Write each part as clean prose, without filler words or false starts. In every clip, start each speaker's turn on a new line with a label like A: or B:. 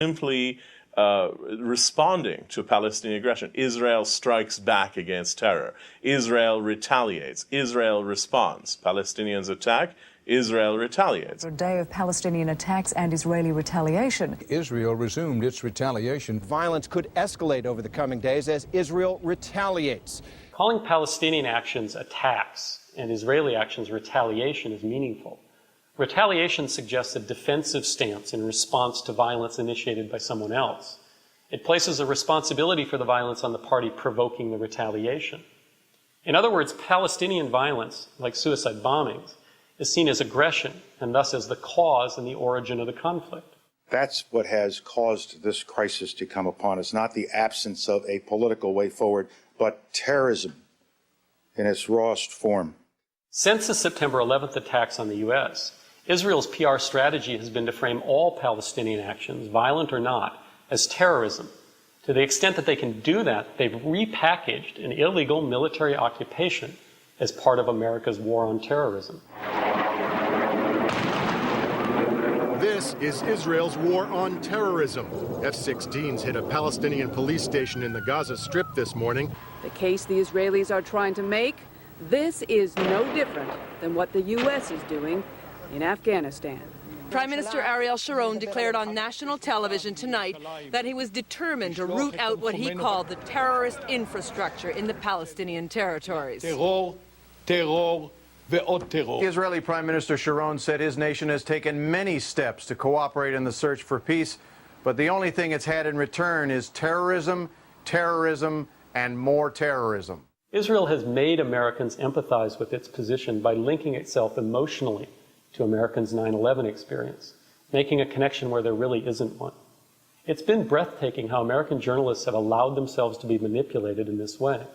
A: simply responding to Palestinian aggression. Israel strikes back against terror. Israel retaliates. Israel responds. Palestinians attack. Israel retaliates.
B: A day of Palestinian attacks and Israeli retaliation.
C: Israel resumed its retaliation.
D: Violence could escalate over the coming days as Israel retaliates.
E: Calling Palestinian actions attacks and Israeli actions retaliation is meaningful. Retaliation suggests a defensive stance in response to violence initiated by someone else. It places a responsibility for the violence on the party provoking the retaliation. In other words, Palestinian violence, like suicide bombings, is seen as aggression and thus as the cause and the origin of the conflict.
F: That's what has caused this crisis to come upon us, not the absence of a political way forward, but terrorism in its rawest form.
E: Since the September 11th attacks on the U.S., Israel's PR strategy has been to frame all Palestinian actions, violent or not, as terrorism. To the extent that they can do that, they've repackaged an illegal military occupation as part of America's war on terrorism.
G: This is Israel's war on terrorism. F-16s hit a Palestinian police station in the Gaza Strip this morning.
H: The case the Israelis are trying to make, this is no different than what the U.S. is doing in Afghanistan.
I: Prime Minister Ariel Sharon declared on national television tonight that he was determined to root out what he called the terrorist infrastructure in the Palestinian territories.
D: Israeli Prime Minister Sharon said his nation has taken many steps to cooperate in the search for peace, but the only thing it's had in return is terrorism, terrorism, and more terrorism.
E: Israel has made Americans empathize with its position by linking itself emotionally to Americans' 9/11 experience, making a connection where there really isn't one. It's been breathtaking how American journalists have allowed themselves to be manipulated in this way.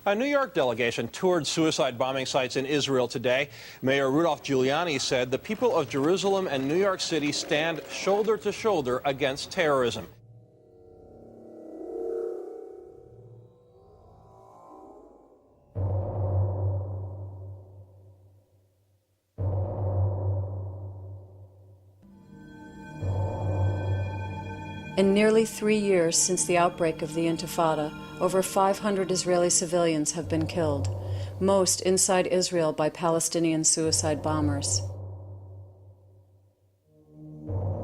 J: A New York delegation toured suicide bombing sites in Israel today. Mayor Rudolph Giuliani said the people of Jerusalem and New York City stand shoulder to shoulder against terrorism.
K: In nearly 3 years since the outbreak of the Intifada, over 500 Israeli civilians have been killed, most inside Israel by Palestinian suicide bombers.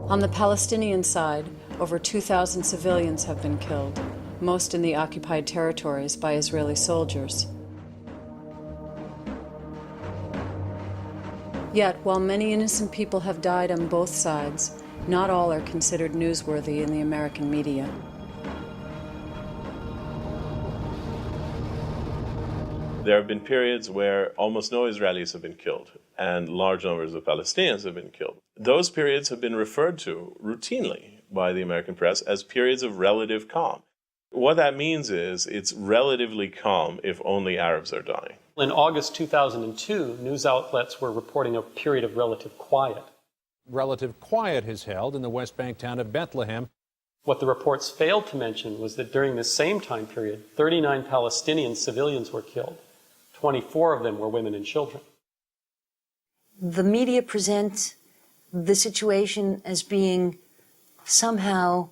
K: On the Palestinian side, over 2,000 civilians have been killed, most in the occupied territories by Israeli soldiers. Yet, while many innocent people have died on both sides, not all are considered newsworthy in the American media.
A: There have been periods where almost no Israelis have been killed and large numbers of Palestinians have been killed. Those periods have been referred to routinely by the American press as periods of relative calm. What that means is it's relatively calm if only Arabs are dying.
E: In August 2002, news outlets were reporting a period of relative quiet.
C: Relative quiet is held in the West Bank town of Bethlehem.
E: What the reports failed to mention was that during this same time period, 39 Palestinian civilians were killed. 24 of them were women and children.
L: The media present the situation as being somehow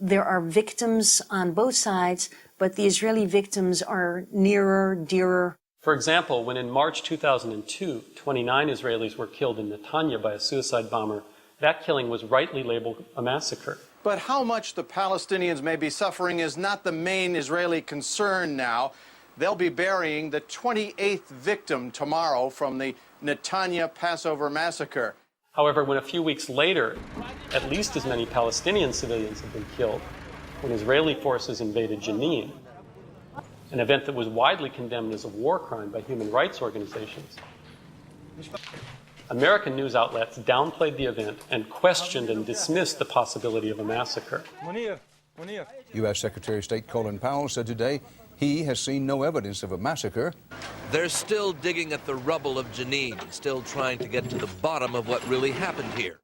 L: there are victims on both sides, but the Israeli victims are nearer, dearer.
E: For example, when in March 2002, 29 Israelis were killed in Netanya by a suicide bomber, that killing was rightly labeled a massacre.
D: But how much the Palestinians may be suffering is not the main Israeli concern now. They'll be burying the 28th victim tomorrow from the Netanya Passover massacre.
E: However, when a few weeks later, at least as many Palestinian civilians had been killed, when Israeli forces invaded Jenin, an event that was widely condemned as a war crime by human rights organizations, American news outlets downplayed the event and questioned and dismissed the possibility of a massacre.
C: U.S. Secretary of State Colin Powell said today he has seen no evidence of a massacre.
M: They're still digging at the rubble of Jenin, still trying to get to the bottom of what really happened here.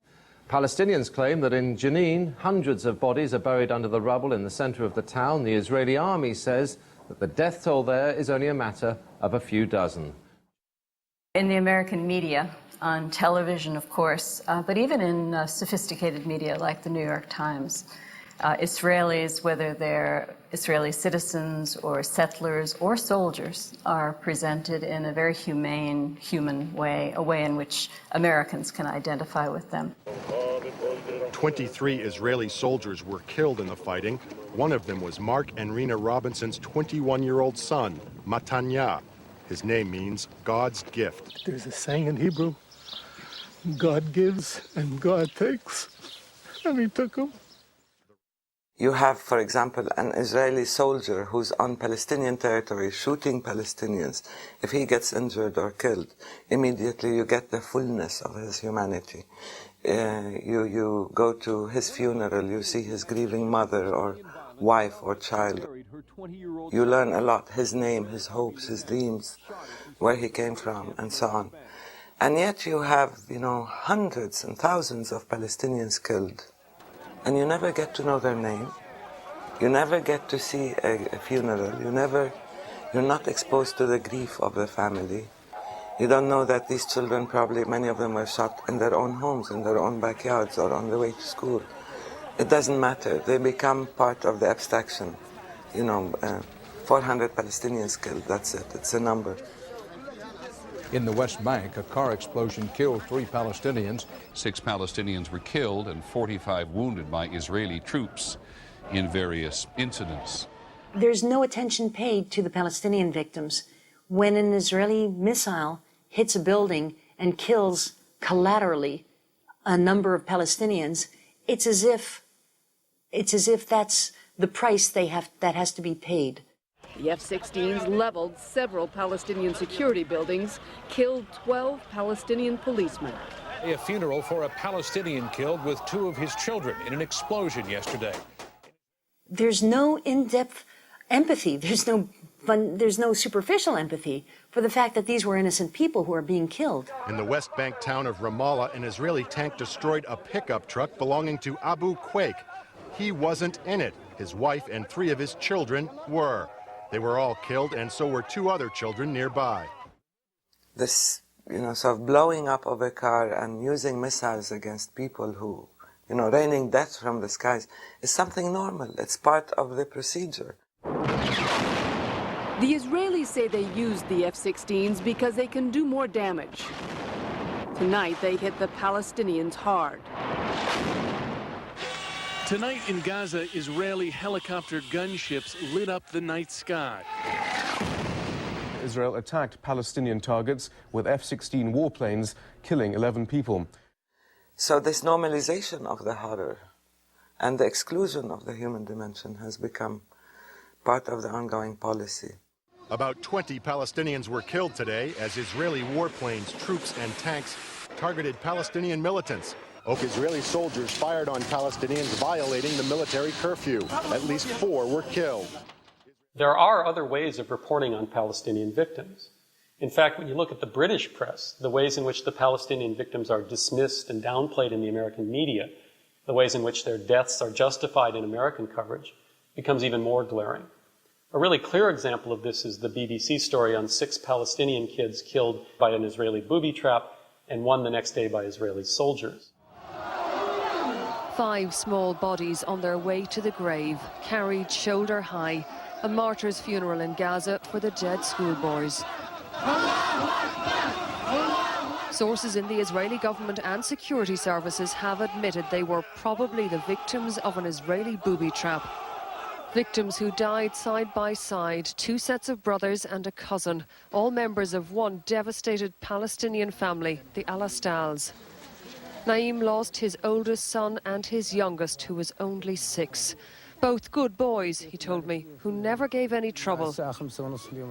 N: Palestinians claim that in Jenin, hundreds of bodies are buried under the rubble in the center of the town. The Israeli army says that the death toll there is only a matter of a few dozen.
O: In the American media, on television, of course, but even in sophisticated media like the New York Times, Israelis, whether they're Israeli citizens or settlers or soldiers, are presented in a very humane, human way, a way in which Americans can identify with them.
G: 23 Israeli soldiers were killed in the fighting. One of them was Mark and Rena Robinson's 21-year-old son, Matanya. His name means God's gift.
P: There's a saying in Hebrew, God gives and God takes, and he took him.
Q: You have, for example, an Israeli soldier who's on Palestinian territory shooting Palestinians. If he gets injured or killed, immediately you get the fullness of his humanity. You go to his funeral, you see his grieving mother or wife or child. You learn a lot, his name, his hopes, his dreams, where he came from, and so on. And yet you have, hundreds and thousands of Palestinians killed. And you never get to know their name. You never get to see a funeral. You're not exposed to the grief of the family. You don't know that these children, probably many of them were shot in their own homes, in their own backyards, or on the way to school. It doesn't matter. They become part of the abstraction. 400 Palestinians killed, that's it. It's a number.
C: In the West Bank, a car explosion killed 3 Palestinians.
R: 6 Palestinians were killed and 45 wounded by Israeli troops in various incidents.
L: There's no attention paid to the Palestinian victims. When an Israeli missile hits a building and kills collaterally a number of Palestinians, it's as if that's the price that has to be paid.
H: The F-16s leveled several Palestinian security buildings, killed 12 Palestinian policemen.
S: A funeral for a Palestinian killed with 2 of his children in an explosion yesterday.
L: There's no in-depth empathy. There's no superficial empathy for the fact that these were innocent people who are being killed.
G: In the West Bank town of Ramallah, an Israeli tank destroyed a pickup truck belonging to Abu Quake. He wasn't in it. His wife and 3 of his children were. They were all killed, and so were 2 other children nearby.
Q: This, sort of blowing up of a car and using missiles against people who, raining death from the skies is something normal. It's part of the procedure.
H: The Israelis say they used the F-16s because they can do more damage. Tonight, they hit the Palestinians hard.
T: Tonight in Gaza, Israeli helicopter gunships lit up the night sky.
U: Israel attacked Palestinian targets with F-16 warplanes, killing 11 people.
Q: So this normalization of the horror and the exclusion of the human dimension has become part of the ongoing policy.
G: About 20 Palestinians were killed today as Israeli warplanes, troops, and tanks targeted Palestinian militants. Israeli soldiers fired on Palestinians, violating the military curfew. At least 4 were killed.
E: There are other ways of reporting on Palestinian victims. In fact, when you look at the British press, the ways in which the Palestinian victims are dismissed and downplayed in the American media, the ways in which their deaths are justified in American coverage, becomes even more glaring. A really clear example of this is the BBC story on 6 Palestinian kids killed by an Israeli booby trap and 1 the next day by Israeli soldiers.
I: 5 small bodies on their way to the grave, carried shoulder high, a martyr's funeral in Gaza for the dead schoolboys. Sources in the Israeli government and security services have admitted they were probably the victims of an Israeli booby trap. Victims who died side by side, 2 sets of brothers and a cousin, all members of one devastated Palestinian family, the Al-Astals. Naim lost his oldest son and his youngest, who was only 6. Both good boys, he told me, who never gave any trouble.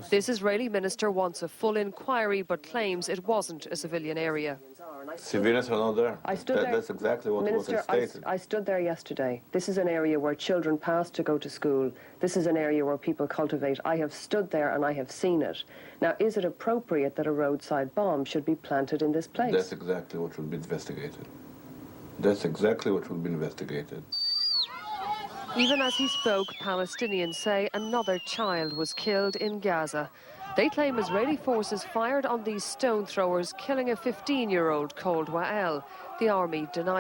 I: This Israeli minister wants a full inquiry, but claims it wasn't a civilian area.
V: Civilians are not there. That's exactly what was stated.
W: I stood there yesterday. This is an area where children pass to go to school. This is an area where people cultivate. I have stood there and I have seen it. Now, is it appropriate that a roadside bomb should be planted in this place?
V: That's exactly what will be investigated. That's exactly what will be investigated.
I: Even as he spoke, Palestinians say another child was killed in Gaza. They claim Israeli forces fired on these stone throwers, killing a 15-year-old called Wael. The army denied